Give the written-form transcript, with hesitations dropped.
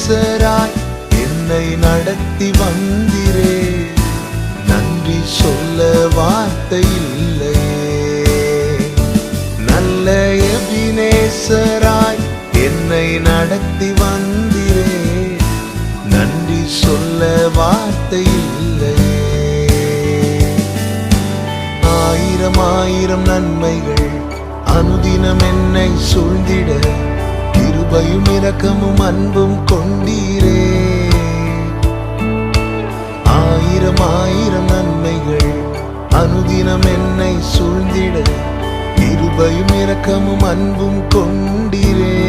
நேசராய் என்னை நடத்தி வந்திரே, நன்றி சொல்ல வார்த்தை இல்லையே. நல்ல எபினேசராய் என்னை நடத்தி வந்திரே, நன்றி சொல்ல வார்த்தை இல்லையே. ஆயிரம் ஆயிரம் நன்மைகள் அனுதினம் என்னை சூழ்ந்திட, கிருபையும் இரக்கமும் அன்பும் கொண்டீரே. ஆயிரம் ஆயிரம் நன்மைகள் அனுதினம் என்னை சூழ்ந்திட, கிருபையும் இரக்கமும் அன்பும் கொண்டீரே.